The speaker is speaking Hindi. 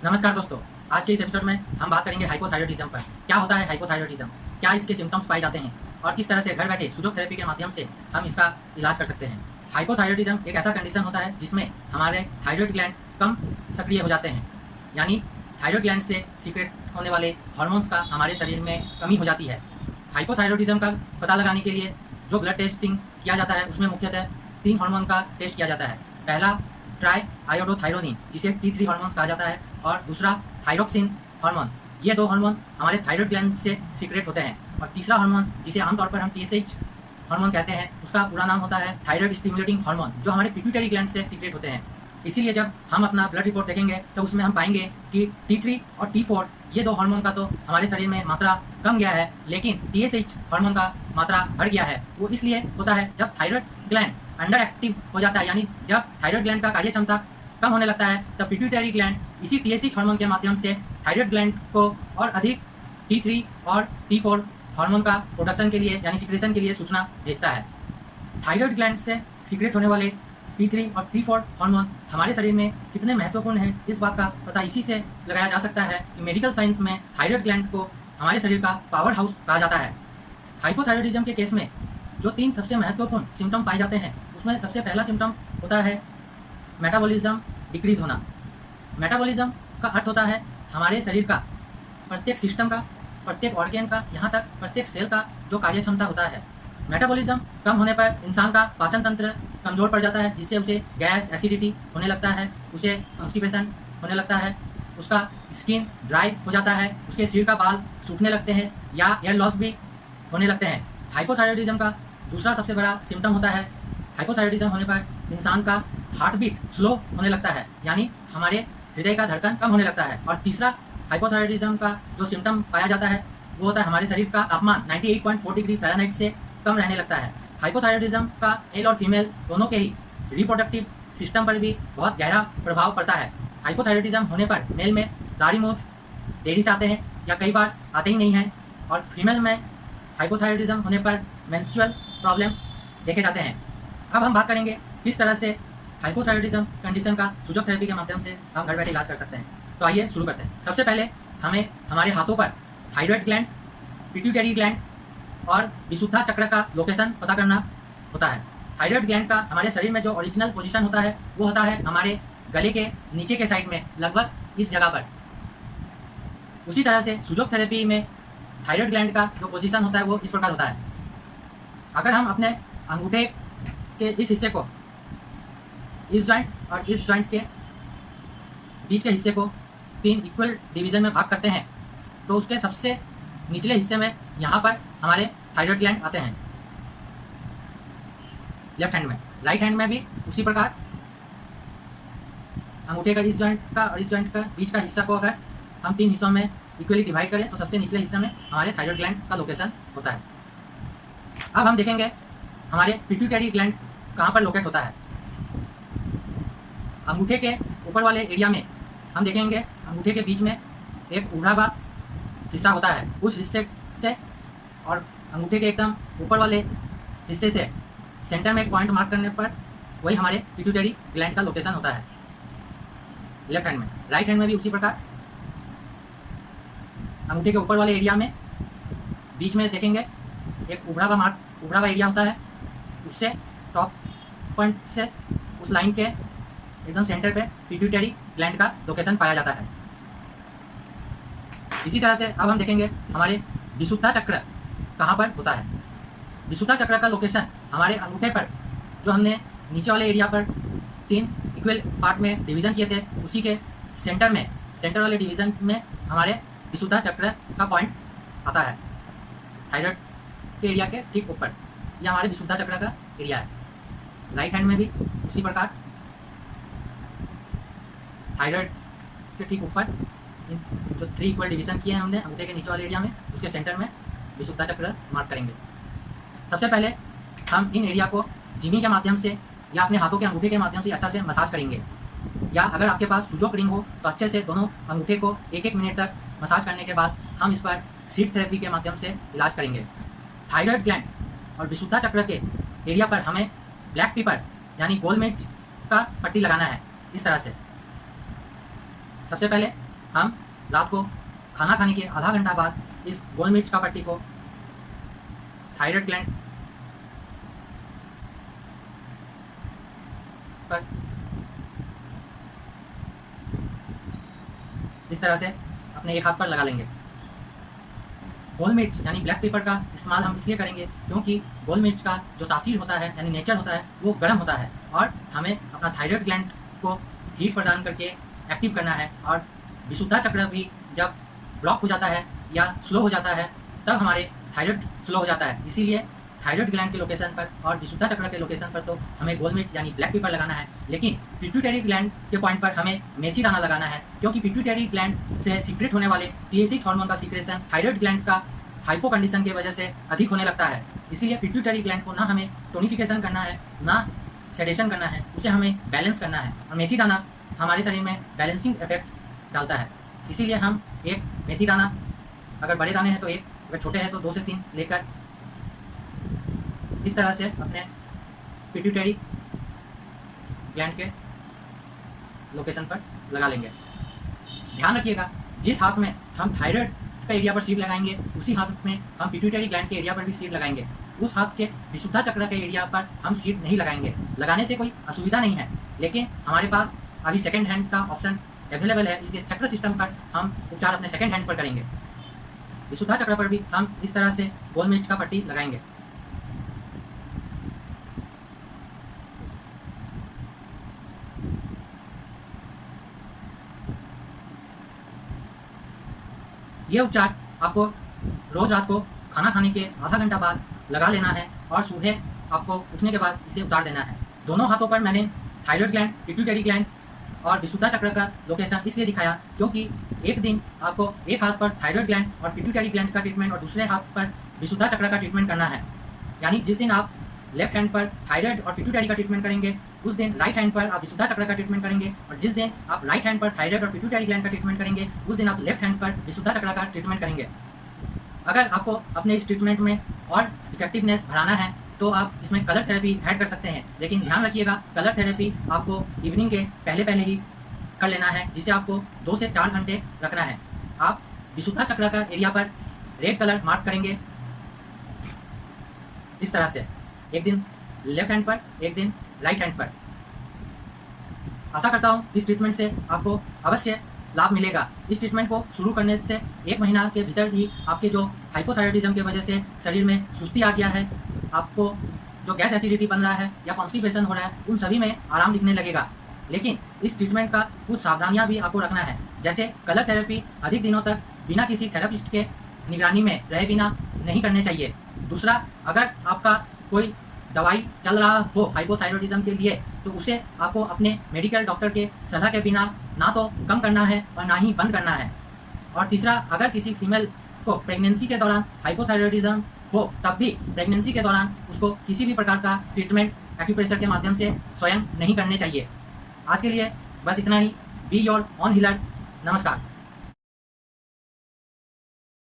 नमस्कार दोस्तों, आज के इस एपिसोड में हम बात करेंगे हाइपोथायरॉयडिज्म पर। क्या होता है हाइपोथायरॉयडिज्म, क्या इसके सिम्टम्स पाए जाते हैं और किस तरह से घर बैठे सुजोग थेरेपी के माध्यम से हम इसका इलाज कर सकते हैं। हाइपोथायरॉयडिज्म एक ऐसा कंडीशन होता है जिसमें हमारे थायराइड ग्लैंड कम सक्रिय हो जाते हैं, यानी थायराइड ग्लैंड से सीक्रेट होने वाले हार्मोन्स का हमारे शरीर में कमी हो जाती है। हाइपोथायरॉयडिज्म का पता लगाने के लिए जो ब्लड टेस्टिंग किया जाता है उसमें मुख्यतः 3 हार्मोन का टेस्ट किया जाता है। पहला ट्राई आयोडोथायरोनिन, जिसे T3 हार्मोन्स कहा जाता है, और दूसरा थायरोक्सिन हार्मोन। ये 2 हार्मोन हमारे थायराइड ग्लैंड से सीक्रेट होते हैं। और तीसरा हार्मोन, जिसे आमतौर पर हम TSH हार्मोन कहते हैं, उसका पूरा नाम होता है थायराइड स्टिमुलेटिंग हार्मोन, जो हमारे पिट्यूटरी ग्लैंड से सीक्रेट होते हैं। इसीलिए जब हम अपना ब्लड रिपोर्ट देखेंगे तो उसमें हम पाएंगे कि T3 और T4 ये 2 हार्मोन का तो हमारे शरीर में मात्रा कम गया है, लेकिन TSH हार्मोन का मात्रा बढ़ गया है। वो इसलिए होता है जब थायराइड ग्लैंड अंडर एक्टिव हो जाता है, यानी जब थायराइड ग्लैंड का कार्य क्षमता कम होने लगता है, तब पिट्यूटरी ग्लैंड इसी TSH हार्मोन के माध्यम से थायराइड ग्लैंड को और अधिक T3 और T4 हार्मोन का प्रोडक्शन के लिए यानी सिक्रेशन के लिए सूचना भेजता है। थायराइड ग्लैंड से सीक्रेट होने वाले T3 और T4 हार्मोन हमारे शरीर में कितने महत्वपूर्ण हैं, इस बात का पता इसी से लगाया जा सकता है कि मेडिकल साइंस में थायराइड ग्लैंड को हमारे शरीर का पावर हाउस कहा जाता है। हाइपोथायरॉयडिज्म के केस में जो 3 सबसे महत्वपूर्ण सिम्टम पाए जाते हैं, उसमें सबसे पहला सिम्टम होता है मेटाबॉलिज्म डिक्रीज होना। मेटाबॉलिज्म का अर्थ होता है हमारे शरीर का प्रत्येक सिस्टम का, प्रत्येक ऑर्गेन का, यहाँ तक प्रत्येक सेल का जो कार्य क्षमता होता है। मेटाबॉलिज्म कम होने पर इंसान का पाचन तंत्र कमजोर पड़ जाता है, जिससे उसे गैस एसिडिटी होने लगता है, उसे कॉन्स्टिपेशन होने लगता है, उसका स्किन ड्राई हो जाता है, उसके सिर का बाल सूखने लगते हैं या हेयर लॉस भी होने लगते हैं। हाइपोथायरॉयडिज्म का दूसरा सबसे बड़ा सिम्टम होता है हाइपोथायरॉयडिज्म होने पर इंसान का हार्ट बीट स्लो होने लगता है, यानी हमारे हृदय का धड़कन कम होने लगता है। और तीसरा हाइपोथायरॉयडिज्म का जो सिम्टम पाया जाता है वो होता है हमारे शरीर का तापमान 98.4 डिग्री फ़ारेनहाइट से कम रहने लगता है। हाइपोथायरॉयडिज्म का मेल और फीमेल दोनों के ही रिप्रोडक्टिव सिस्टम पर भी बहुत गहरा प्रभाव पड़ता है। हाइपोथायरॉयडिज्म होने पर मेल में दाढ़ी मूंछ देरी से आते हैं या कई बार आते ही नहीं हैं, और फीमेल में हाइपोथायरॉयडिज्म होने पर मेंस्ट्रुअल प्रॉब्लम देखे जाते हैं। अब हम बात करेंगे किस तरह से हाइपोथायरॉयडिज्म कंडीशन का सुजोग थेरेपी के माध्यम से हम घर बैठे इलाज कर सकते हैं। तो आइए शुरू करते हैं। सबसे पहले हमें हमारे हाथों पर थायराइड ग्लैंड, पिट्यूटरी ग्लैंड और विशुद्धा चक्र का लोकेशन पता करना होता है। थायराइड ग्लैंड का हमारे शरीर में जो ओरिजिनल पोजीशन होता है वो होता है हमारे गले के नीचे के साइड में, लगभग इस जगह पर। उसी तरह से सुजोग थेरेपी में थायराइड ग्लैंड का जो पोजीशन होता है वो इस प्रकार होता है। अगर हम अपने अंगूठे के इस हिस्से को इस जॉइंट और इस जॉइंट के बीच के हिस्से को 3 इक्वल डिवीजन में भाग करते हैं, तो उसके सबसे निचले हिस्से में यहाँ पर हमारे थायराइड ग्लैंड आते हैं लेफ्ट हैंड में। राइट हैंड में भी उसी प्रकार अंगूठे का इस जॉइंट का और इस जॉइंट का बीच का हिस्सा को अगर हम 3 हिस्सों में इक्वली डिवाइड करें तो सबसे निचले हिस्से में हमारे थायराइड ग्लैंड का लोकेशन होता है। अब हम देखेंगे हमारे पिट्यूटरी ग्लैंड कहाँ पर लोकेट होता है। अंगूठे के ऊपर वाले एरिया में हम देखेंगे अंगूठे के बीच में एक उभरा हुआ हिस्सा होता है। उस हिस्से से और अंगूठे के एकदम ऊपर वाले हिस्से से सेंटर में एक पॉइंट मार्क करने पर वही हमारे पिट्यूटरी ग्लैंड का लोकेशन होता है लेफ्ट हैंड में। राइट हैंड में भी उसी प्रकार अंगूठे के ऊपर वाले एरिया में बीच में देखेंगे एक उभरा हुआ एरिया होता है, उससे टॉप पॉइंट से उस लाइन के एकदम सेंटर पे पिट्यूटरी ग्लैंड का लोकेशन पाया जाता है। इसी तरह से अब हम देखेंगे हमारे विशुद्धा चक्र कहाँ पर होता है। विशुद्धा चक्र का लोकेशन हमारे अंगूठे पर जो हमने नीचे वाले एरिया पर 3 इक्वल पार्ट में डिवीज़न किए थे, उसी के सेंटर में, सेंटर वाले डिवीज़न में हमारे विशुद्धा चक्र का पॉइंट आता है थायराइड के एरिया के ठीक ऊपर। यह हमारे विशुद्धा चक्र का एरिया है। राइट हैंड में भी उसी प्रकार थायराइड के ठीक ऊपर जो 3 इक्वल डिवीज़न किए हैं हमने अंगूठे के नीचे वाले एरिया में, उसके सेंटर में विशुद्धा चक्र मार्क करेंगे। सबसे पहले हम इन एरिया को जिमी के माध्यम से या अपने हाथों के अंगूठे के माध्यम से अच्छा से मसाज करेंगे, या अगर आपके पास सुजोग रिंग हो तो अच्छे से दोनों अंगूठे को 1-1 मिनट तक मसाज करने के बाद हम इस पर सीट थेरेपी के माध्यम से इलाज करेंगे। थायराइड ग्लैंड और विशुद्धा चक्र के एरिया पर हमें ब्लैक पेपर यानी गोल मिर्च का पट्टी लगाना है। इस तरह से सबसे पहले हम रात को खाना खाने के आधा घंटा बाद इस गोल मिर्च का पट्टी को थायराइड ग्लैंड पर इस तरह से अपने एक हाथ पर लगा लेंगे। गोल मिर्च यानी ब्लैक पेपर का इस्तेमाल हम इसलिए करेंगे क्योंकि गोल मिर्च का जो तासीर होता है यानी नेचर होता है वो गर्म होता है और हमें अपना थायराइड ग्लैंड को हीट प्रदान करके एक्टिव करना है। और विशुद्धा चक्र भी जब ब्लॉक हो जाता है या स्लो हो जाता है तब हमारे थायराइड स्लो हो जाता है। इसीलिए थायराइड ग्लैंड के लोकेशन पर और विशुद्धा चक्र के लोकेशन पर तो हमें गोल मिर्च यानी ब्लैक पेपर लगाना है, लेकिन पिट्यूटरी ग्लैंड के पॉइंट पर हमें मेथी दाना लगाना है क्योंकि पिट्यूटरी ग्लैंड से सीक्रेट होने वाले TH हार्मोन का सीक्रेशन थायराइड ग्लैंड का हाइपो कंडीशन की वजह से अधिक होने लगता है। इसीलिए पिट्यूटरी ग्लैंड को ना हमें टोनिफिकेशन करना है ना सेडेशन करना है, उसे हमें बैलेंस करना है। और मेथी दाना हमारे शरीर में बैलेंसिंग इफेक्ट डालता है। इसीलिए हम एक मेथी दाना, अगर बड़े दाने हैं तो एक, अगर छोटे हैं तो 2 से 3 लेकर इस तरह से अपने पिट्यूटरी ग्लैंड के लोकेशन पर लगा लेंगे। ध्यान रखिएगा, जिस हाथ में हम थायराइड का एरिया पर सीड लगाएंगे उसी हाथ में हम पिट्यूटरी ग्लैंड के एरिया पर भी सीड लगाएंगे। उस हाथ के विशुद्धा चक्र के एरिया पर हम सीड नहीं लगाएंगे। लगाने से कोई असुविधा नहीं है, लेकिन हमारे पास अभी सेकेंड हैंड का ऑप्शन अवेलेबल है, इसलिए चक्र सिस्टम पर हम उपचार अपने सेकेंड हैंड पर करेंगे। विशुद्धा चक्र पर भी हम इस तरह से गोल मिर्च का पट्टी लगाएंगे। ये उपचार आपको रोज रात को खाना खाने के आधा घंटा बाद लगा लेना है और सुबह आपको उठने के बाद इसे उतार देना है। दोनों हाथों पर मैंने थायराइड ग्लैंड, पिट्यूटरी ग्लैंड और विशुद्धा चक्र का लोकेशन इसलिए दिखाया क्योंकि एक दिन आपको एक हाथ पर थायराइड ग्लैंड और पिट्यूटरी ग्लैंड का ट्रीटमेंट और दूसरे हाथ पर विशुद्धा चक्र का ट्रीटमेंट करना है। यानी जिस दिन आप लेफ्ट हैंड पर थायराइड और पिट्यूटरी का ट्रीटमेंट करेंगे उस दिन राइट हैंड पर आप विशुद्धा चक्र का ट्रीटमेंट करेंगे, और जिस दिन आप राइट हैंड पर थायराइड और पिट्यूटरी ग्लैंड का ट्रीटमेंट करेंगे उस दिन आप लेफ्ट हैंड पर विशुद्धा चक्र का ट्रीटमेंट करेंगे। अगर आपको अपने इस ट्रीटमेंट में और इफेक्टिवनेस बढ़ाना है तो आप इसमें कलर थेरेपी ऐड कर सकते हैं, लेकिन ध्यान रखिएगा कलर थेरेपी आपको इवनिंग के पहले ही कर लेना है, जिसे आपको 2 से 4 घंटे रखना है। आप विशुद्धा चक्र का एरिया पर रेड कलर मार्क करेंगे इस तरह से, एक दिन लेफ्ट हैंड पर एक दिन राइट हैंड पर। आशा करता हूँ इस ट्रीटमेंट से आपको अवश्य लाभ मिलेगा। इस ट्रीटमेंट को शुरू करने से 1 महीना के भीतर ही आपके जो हाइपोथायराइडिज्म की वजह से शरीर में सुस्ती आ गया है, आपको जो गैस एसिडिटी बन रहा है या कॉन्स्टिपेशन हो रहा है, उन सभी में आराम दिखने लगेगा। लेकिन इस ट्रीटमेंट का कुछ सावधानियां भी आपको रखना है, जैसे कलर थेरेपी अधिक दिनों तक बिना किसी थेरेपिस्ट के निगरानी में रहे बिना नहीं करने चाहिए। दूसरा, अगर आपका कोई दवाई चल रहा हो हाइपोथायराइडिज्म के लिए तो उसे आपको अपने मेडिकल डॉक्टर के सलाह के बिना ना तो कम करना है और ना ही बंद करना है। और तीसरा, अगर किसी फीमेल को प्रेगनेंसी के दौरान हाइपोथायराइडिज्म हो तब भी प्रेगनेंसी के दौरान उसको किसी भी प्रकार का ट्रीटमेंट एक्यूप्रेशर के माध्यम से स्वयं नहीं करने चाहिए। आज के लिए बस इतना ही। Be your own healer. नमस्कार।